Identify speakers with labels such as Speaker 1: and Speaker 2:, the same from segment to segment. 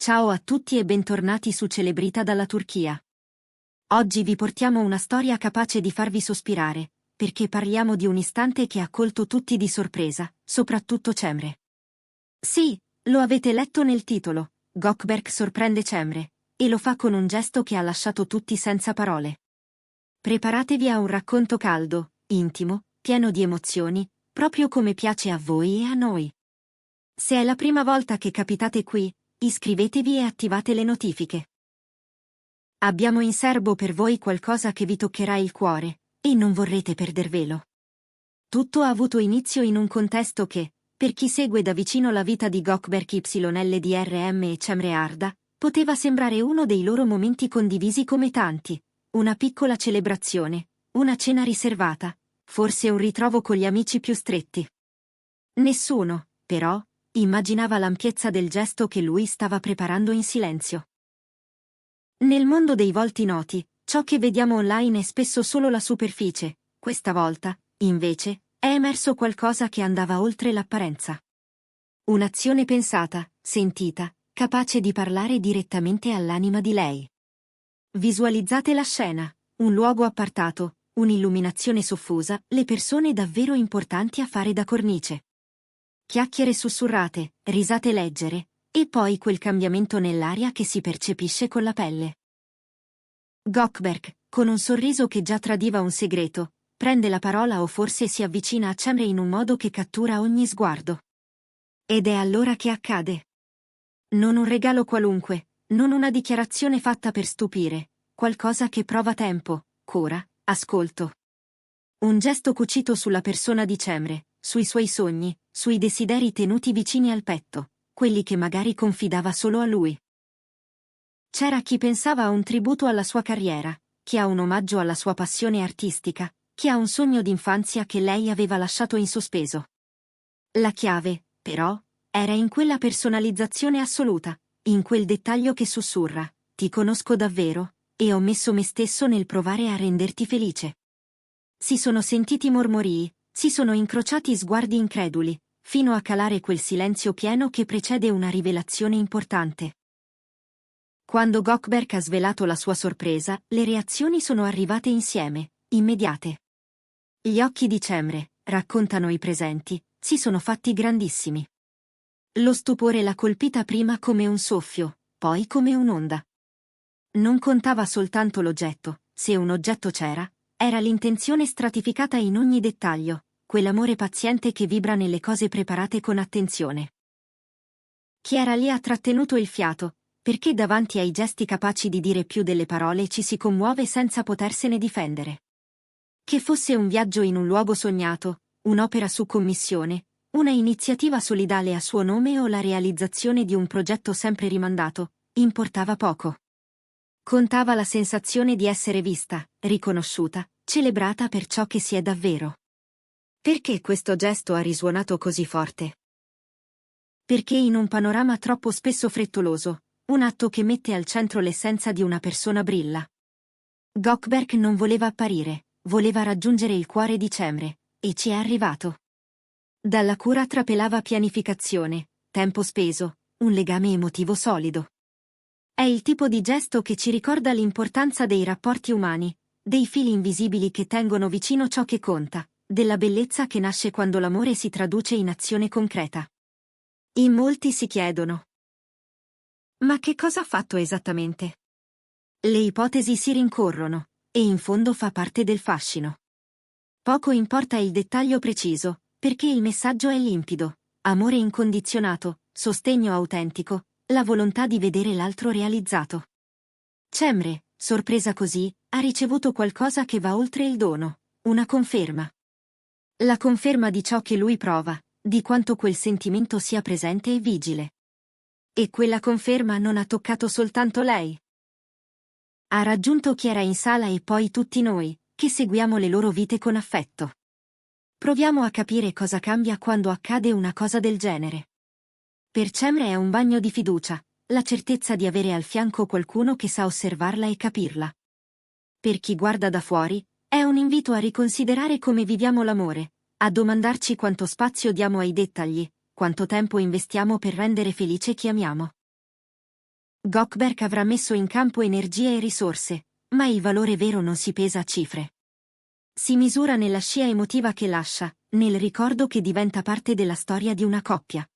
Speaker 1: Ciao a tutti e bentornati su Celebrita dalla Turchia. Oggi vi portiamo una storia capace di farvi sospirare, perché parliamo di un istante che ha colto tutti di sorpresa, soprattutto Cemre. Sì, lo avete letto nel titolo, Gökberk sorprende Cemre, e lo fa con un gesto che ha lasciato tutti senza parole. Preparatevi a un racconto caldo, intimo, pieno di emozioni, proprio come piace a voi e a noi. Se è la prima volta che capitate qui, iscrivetevi e attivate le notifiche. Abbiamo in serbo per voi qualcosa che vi toccherà il cuore, e non vorrete perdervelo. Tutto ha avuto inizio in un contesto che, per chi segue da vicino la vita di Gökberk YLDRM e Cemre Arda, poteva sembrare uno dei loro momenti condivisi come tanti, una piccola celebrazione, una cena riservata, forse un ritrovo con gli amici più stretti. Nessuno, però, immaginava l'ampiezza del gesto che lui stava preparando in silenzio. Nel mondo dei volti noti, ciò che vediamo online è spesso solo la superficie, questa volta, invece, è emerso qualcosa che andava oltre l'apparenza. Un'azione pensata, sentita, capace di parlare direttamente all'anima di lei. Visualizzate la scena, un luogo appartato, un'illuminazione soffusa, le persone davvero importanti a fare da cornice. Chiacchiere sussurrate, risate leggere, e poi quel cambiamento nell'aria che si percepisce con la pelle. Gökberk, con un sorriso che già tradiva un segreto, prende la parola o forse si avvicina a Cemre in un modo che cattura ogni sguardo. Ed è allora che accade. Non un regalo qualunque, non una dichiarazione fatta per stupire, qualcosa che prova tempo, cura, ascolto. Un gesto cucito sulla persona di Cemre, sui suoi sogni, sui desideri tenuti vicini al petto, quelli che magari confidava solo a lui. C'era chi pensava a un tributo alla sua carriera, chi a un omaggio alla sua passione artistica, chi a un sogno d'infanzia che lei aveva lasciato in sospeso. La chiave, però, era in quella personalizzazione assoluta, in quel dettaglio che sussurra, ti conosco davvero, e ho messo me stesso nel provare a renderti felice. Si sono sentiti mormorii, si sono incrociati sguardi increduli, fino a calare quel silenzio pieno che precede una rivelazione importante. Quando Gökberk ha svelato la sua sorpresa, le reazioni sono arrivate insieme, immediate. Gli occhi di Cemre, raccontano i presenti, si sono fatti grandissimi. Lo stupore l'ha colpita prima come un soffio, poi come un'onda. Non contava soltanto l'oggetto, se un oggetto c'era, era l'intenzione stratificata in ogni dettaglio, quell'amore paziente che vibra nelle cose preparate con attenzione. Chi era lì ha trattenuto il fiato, perché davanti ai gesti capaci di dire più delle parole ci si commuove senza potersene difendere. Che fosse un viaggio in un luogo sognato, un'opera su commissione, una iniziativa solidale a suo nome o la realizzazione di un progetto sempre rimandato, importava poco. Contava la sensazione di essere vista, riconosciuta, celebrata per ciò che si è davvero. Perché questo gesto ha risuonato così forte? Perché in un panorama troppo spesso frettoloso, un atto che mette al centro l'essenza di una persona brilla. Gökberk non voleva apparire, voleva raggiungere il cuore di Cemre, e ci è arrivato. Dalla cura trapelava pianificazione, tempo speso, un legame emotivo solido. È il tipo di gesto che ci ricorda l'importanza dei rapporti umani, dei fili invisibili che tengono vicino ciò che conta, della bellezza che nasce quando l'amore si traduce in azione concreta. In molti si chiedono: ma che cosa ha fatto esattamente? Le ipotesi si rincorrono, e in fondo fa parte del fascino. Poco importa il dettaglio preciso, perché il messaggio è limpido: amore incondizionato, sostegno autentico, la volontà di vedere l'altro realizzato. Cemre, sorpresa così, ha ricevuto qualcosa che va oltre il dono, una conferma. La conferma di ciò che lui prova, di quanto quel sentimento sia presente e vigile. E quella conferma non ha toccato soltanto lei. Ha raggiunto chi era in sala e poi tutti noi, che seguiamo le loro vite con affetto. Proviamo a capire cosa cambia quando accade una cosa del genere. Per Cemre è un bagno di fiducia, la certezza di avere al fianco qualcuno che sa osservarla e capirla. Per chi guarda da fuori, è un invito a riconsiderare come viviamo l'amore, a domandarci quanto spazio diamo ai dettagli, quanto tempo investiamo per rendere felice chi amiamo. Gökberk avrà messo in campo energie e risorse, ma il valore vero non si pesa a cifre. Si misura nella scia emotiva che lascia, nel ricordo che diventa parte della storia di una coppia.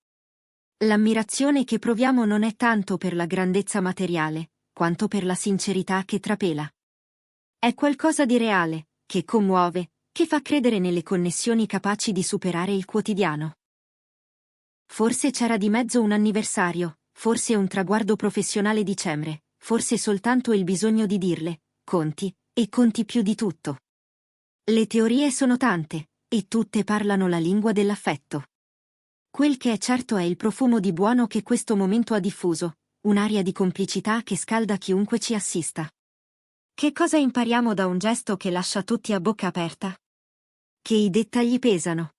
Speaker 1: L'ammirazione che proviamo non è tanto per la grandezza materiale, quanto per la sincerità che trapela. È qualcosa di reale, che commuove, che fa credere nelle connessioni capaci di superare il quotidiano. Forse c'era di mezzo un anniversario, forse un traguardo professionale di Cemre, forse soltanto il bisogno di dirle, conti, e conti più di tutto. Le teorie sono tante, e tutte parlano la lingua dell'affetto. Quel che è certo è il profumo di buono che questo momento ha diffuso, un'aria di complicità che scalda chiunque ci assista. Che cosa impariamo da un gesto che lascia tutti a bocca aperta? Che i dettagli pesano.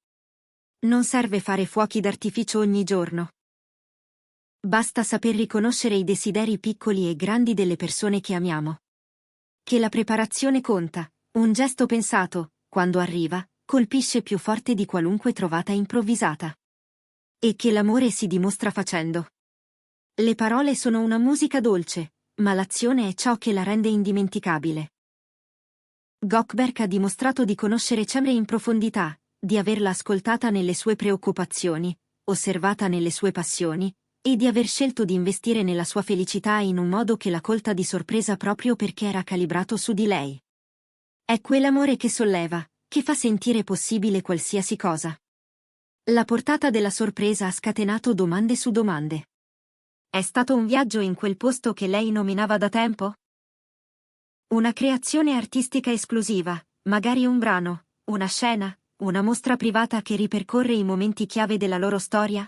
Speaker 1: Non serve fare fuochi d'artificio ogni giorno. Basta saper riconoscere i desideri piccoli e grandi delle persone che amiamo. Che la preparazione conta, un gesto pensato, quando arriva, colpisce più forte di qualunque trovata improvvisata. E che l'amore si dimostra facendo. Le parole sono una musica dolce, ma l'azione è ciò che la rende indimenticabile. Gökberk ha dimostrato di conoscere Cemre in profondità, di averla ascoltata nelle sue preoccupazioni, osservata nelle sue passioni, e di aver scelto di investire nella sua felicità in un modo che la colta di sorpresa proprio perché era calibrato su di lei. È quell'amore che solleva, che fa sentire possibile qualsiasi cosa. La portata della sorpresa ha scatenato domande su domande. È stato un viaggio in quel posto che lei nominava da tempo? Una creazione artistica esclusiva, magari un brano, una scena, una mostra privata che ripercorre i momenti chiave della loro storia?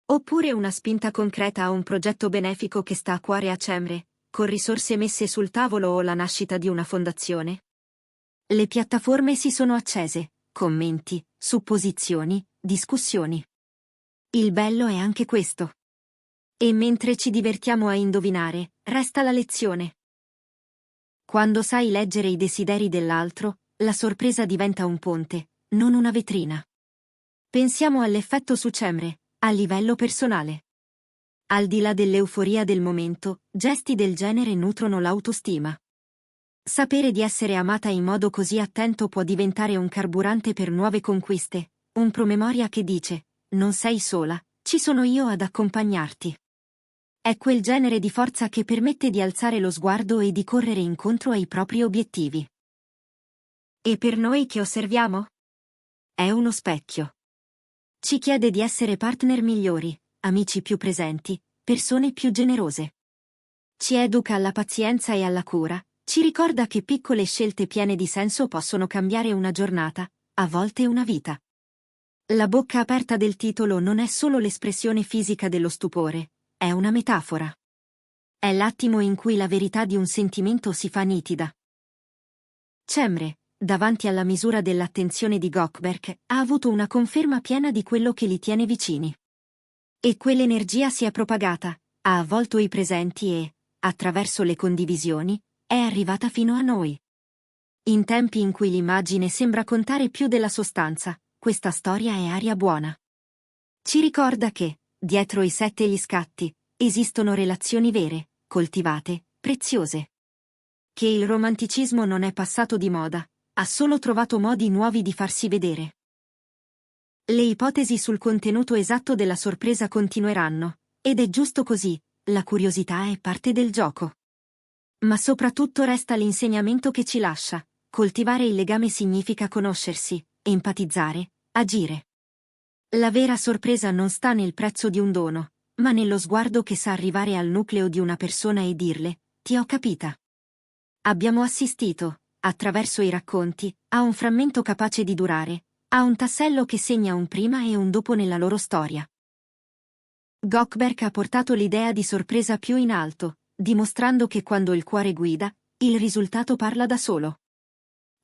Speaker 1: Oppure una spinta concreta a un progetto benefico che sta a cuore a Cemre, con risorse messe sul tavolo o la nascita di una fondazione? Le piattaforme si sono accese, commenti, supposizioni, discussioni. Il bello è anche questo. E mentre ci divertiamo a indovinare, resta la lezione. Quando sai leggere i desideri dell'altro, la sorpresa diventa un ponte, non una vetrina. Pensiamo all'effetto su Cemre, a livello personale. Al di là dell'euforia del momento, gesti del genere nutrono l'autostima. Sapere di essere amata in modo così attento può diventare un carburante per nuove conquiste, un promemoria che dice, non sei sola, ci sono io ad accompagnarti. È quel genere di forza che permette di alzare lo sguardo e di correre incontro ai propri obiettivi. E per noi che osserviamo? È uno specchio. Ci chiede di essere partner migliori, amici più presenti, persone più generose. Ci educa alla pazienza e alla cura, ci ricorda che piccole scelte piene di senso possono cambiare una giornata, a volte una vita. La bocca aperta del titolo non è solo l'espressione fisica dello stupore, è una metafora. È l'attimo in cui la verità di un sentimento si fa nitida. Cemre, davanti alla misura dell'attenzione di Gökberk, ha avuto una conferma piena di quello che li tiene vicini. E quell'energia si è propagata, ha avvolto i presenti e, attraverso le condivisioni, è arrivata fino a noi. In tempi in cui l'immagine sembra contare più della sostanza, questa storia è aria buona. Ci ricorda che, dietro i 7 e gli scatti, esistono relazioni vere, coltivate, preziose. Che il romanticismo non è passato di moda, ha solo trovato modi nuovi di farsi vedere. Le ipotesi sul contenuto esatto della sorpresa continueranno, ed è giusto così, la curiosità è parte del gioco. Ma soprattutto resta l'insegnamento che ci lascia, coltivare il legame significa conoscersi, empatizzare, agire. La vera sorpresa non sta nel prezzo di un dono, ma nello sguardo che sa arrivare al nucleo di una persona e dirle, ti ho capita. Abbiamo assistito, attraverso i racconti, a un frammento capace di durare, a un tassello che segna un prima e un dopo nella loro storia. Gökberk ha portato l'idea di sorpresa più in alto, dimostrando che quando il cuore guida, il risultato parla da solo.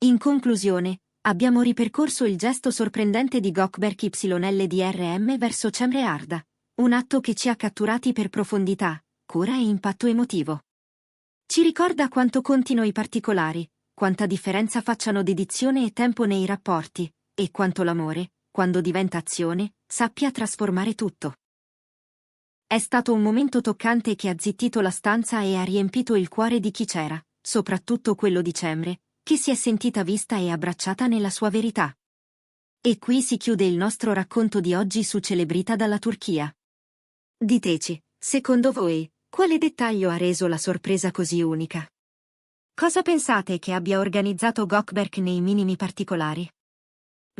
Speaker 1: In conclusione, abbiamo ripercorso il gesto sorprendente di Gökberk YLDRM verso Cemre Arda, un atto che ci ha catturati per profondità, cura e impatto emotivo. Ci ricorda quanto contino i particolari, quanta differenza facciano dedizione e tempo nei rapporti, e quanto l'amore, quando diventa azione, sappia trasformare tutto. È stato un momento toccante che ha zittito la stanza e ha riempito il cuore di chi c'era, soprattutto quello di Cemre, che si è sentita vista e abbracciata nella sua verità. E qui si chiude il nostro racconto di oggi su Celebrita dalla Turchia. Diteci, secondo voi, quale dettaglio ha reso la sorpresa così unica? Cosa pensate che abbia organizzato Gökberk nei minimi particolari?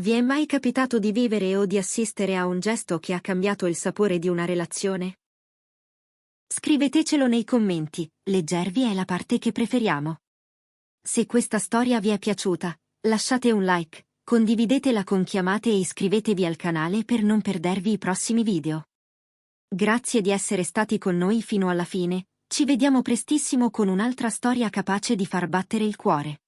Speaker 1: Vi è mai capitato di vivere o di assistere a un gesto che ha cambiato il sapore di una relazione? Scrivetecelo nei commenti, leggervi è la parte che preferiamo. Se questa storia vi è piaciuta, lasciate un like, condividetela con chi amate e iscrivetevi al canale per non perdervi i prossimi video. Grazie di essere stati con noi fino alla fine, ci vediamo prestissimo con un'altra storia capace di far battere il cuore.